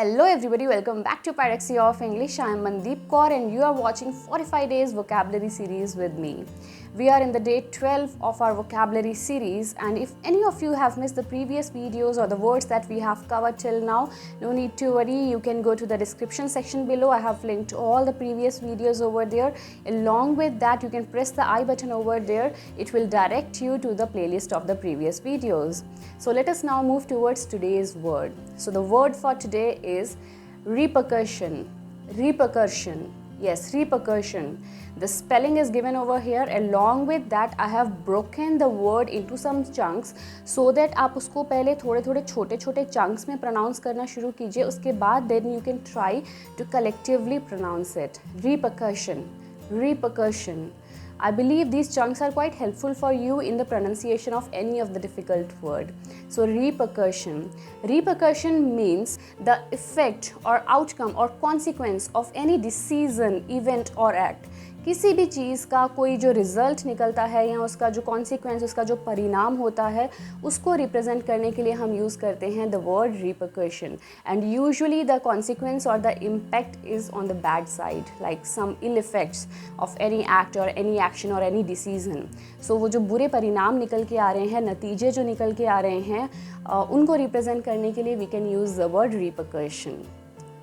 Hello everybody, welcome back to Pyrexia of English. I am Mandeep Kaur and you are watching 45 Days Vocabulary Series with me. We are in the day 12 of our vocabulary series, and if any of you have missed the previous videos or the words that we have covered till now, no need to worry, you can go to the description section below. I have linked all the previous videos over there. Along with that, you can press the I button over there. It will direct you to the playlist of the previous videos. So let us now move towards today's word. So the word for today is repercussion. Repercussion. Yes, repercussion. The spelling is given over here. Along with that, I have broken the word into some chunks so that आप उसको पहले थोड़े थोड़े छोटे छोटे chunks में pronounce करना शुरू कीजिए. उसके बाद then you can try to collectively pronounce it. Repercussion. Repercussion. I believe these chunks are quite helpful for you in the pronunciation of any of the difficult word. So repercussion. Repercussion means the effect or outcome or consequence of any decision, event or act. किसी भी चीज़ का कोई जो result निकलता है या उसका जो कॉन्सिक्वेंस, उसका जो परिणाम होता है, उसको रिप्रेजेंट करने के लिए हम यूज़ करते हैं the word repercussion. And usually the consequence or the impact is on the bad side, like some ill effects of any act or any action or any decision. So वो जो बुरे परिणाम निकल के आ रहे हैं, नतीजे जो निकल के आ रहे हैं, उनको रिप्रेजेंट करने के लिए we can use the word repercussion.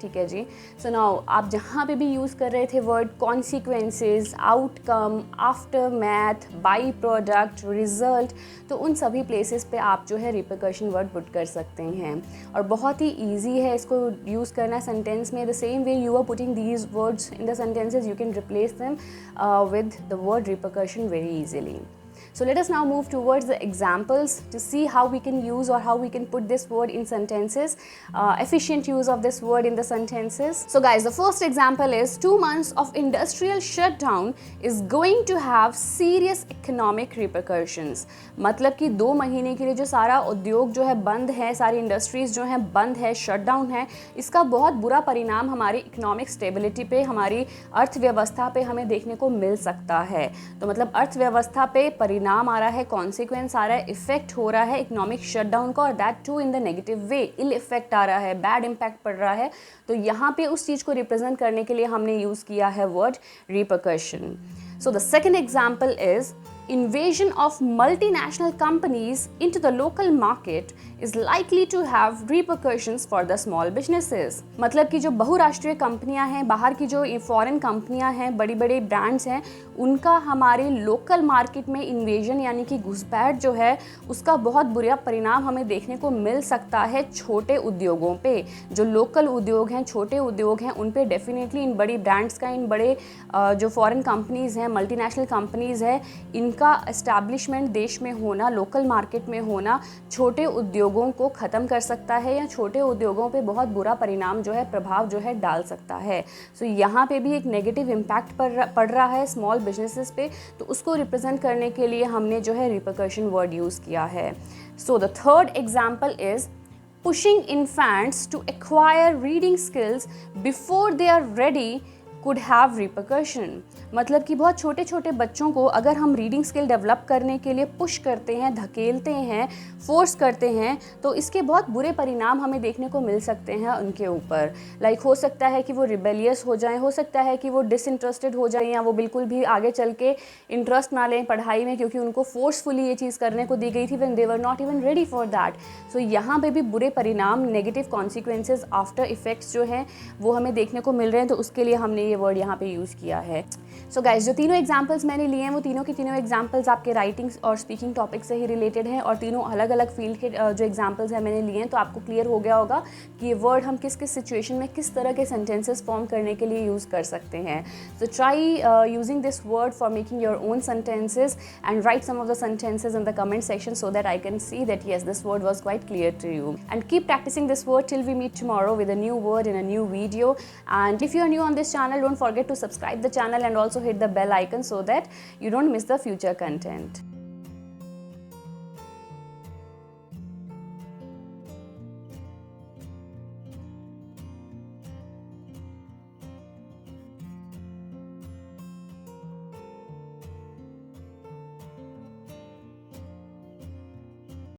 ठीक है जी. सो नाउ आप जहाँ पे भी यूज़ कर रहे थे word consequences, outcome, after math, by product, result, तो उन सभी प्लेसेस पे आप जो है रिपरकशन वर्ड पुट कर सकते हैं. और बहुत ही ईजी है इसको यूज़ करना सेंटेंस में. The same way you are putting these words in the sentences, you can replace them with the word repercussion very easily. So let us now move towards the examples to see how we can use or how we can put this word in sentences, efficient use of this word in the sentences. So guys, the first example is 2 months of industrial shutdown is going to have serious economic repercussions. मतलब कि 2 महीने के लिए जो सारा उद्योग जो है बंद है, सारी इंडस्ट्रीज जो हैं बंद है, शटडाउन है, इसका बहुत बुरा परिणाम हमारी इकोनॉमिक स्टेबिलिटी पे, हमारी अर्थव्यवस्था पे हमें देखने को मिल सकता है. तो मतलब अर्थव्यवस्था पे परिणाम आ रहा है, कॉन्सिक्वेंस आ रहा है, इफेक्ट हो रहा है इकोनॉमिक शटडाउन का, और that too in the negative way. Ill effect आ रहा है, बैड इम्पैक्ट पड़ रहा है. तो यहाँ पे उस चीज़ को रिप्रेजेंट करने के लिए हमने यूज़ किया है word repercussion. So the second example is invasion of multinational companies into the local market is likely to have repercussions for the small businesses. मतलब कि जो बहुराष्ट्रीय कंपनियां हैं, बाहर की जो फॉरेन कंपनियां हैं, बड़ी बड़ी ब्रांड्स हैं, उनका हमारे लोकल मार्केट में इन्वेजन यानी कि घुसपैठ जो है, उसका बहुत बुरा परिणाम हमें देखने को मिल सकता है छोटे उद्योगों पे. जो लोकल उद्योग हैं, छोटे उद्योग हैं, उन पे डेफिनेटली इन बड़ी ब्रांड्स का, इन बड़े जो फॉरेन कंपनीज़ हैं, मल्टीनेशनल कंपनीज़ हैं, का एस्टैब्लिशमेंट देश में होना, लोकल मार्केट में होना, छोटे उद्योगों को ख़त्म कर सकता है या छोटे उद्योगों पे बहुत बुरा परिणाम जो है, प्रभाव जो है डाल सकता है. सो यहाँ पे भी एक नेगेटिव इम्पैक्ट पड़ रहा है स्मॉल बिजनेसेस पे. तो उसको रिप्रेजेंट करने के लिए हमने जो है रिपरकशन वर्ड यूज़ किया है. So the third example is pushing infants to acquire reading skills before they are ready could have repercussion. मतलब कि बहुत छोटे छोटे बच्चों को अगर हम रीडिंग स्किल डेवलप करने के लिए पुश करते हैं, धकेलते हैं, फोर्स करते हैं, तो इसके बहुत बुरे परिणाम हमें देखने को मिल सकते हैं उनके ऊपर. लाइक हो सकता है कि वो रिबेलियस हो जाएं, हो सकता है कि वो डिसइंटरेस्टेड हो जाएं, या वो बिल्कुल भी आगे चल के इंटरेस्ट ना लें पढ़ाई में, क्योंकि उनको फोर्सफुली ये चीज़ करने को दी गई थी when they were not even ready for that. So यहाँ पे भी बुरे परिणाम, नेगेटिव कॉन्सिक्वेंसेज, आफ्टर इफेक्ट्स जो हैं वो हमें देखने को मिल रहे हैं. तो उसके लिए हमने ये वर्ड यहाँ पे यूज़ किया है. सो गाइज, जो तीनों एग्जाम्पल्स मैंने लिए हैं वो तीनों की तीनों एग्जाम्पल्स आपके राइटिंग और स्पीकिंग टॉपिक से ही रिलेटेड हैं, और तीनों अलग अलग फील्ड के जो एग्जाम्पल्स हैं मैंने लिए हैं. तो आपको क्लियर हो गया होगा कि ये वर्ड हम किस किस सिचुएशन में किस तरह के सेंटेंसेस फॉर्म करने के लिए यूज़ कर सकते हैं. So try using this word for making your own sentences and write some of the sentences in the comment section so that I can see that yes, this word was quite clear to you. And keep practicing this word till we meet tomorrow with a new word in a new video. And if you are new on this channel, don't forget to subscribe the channel and also hit the bell icon so that you don't miss the future content.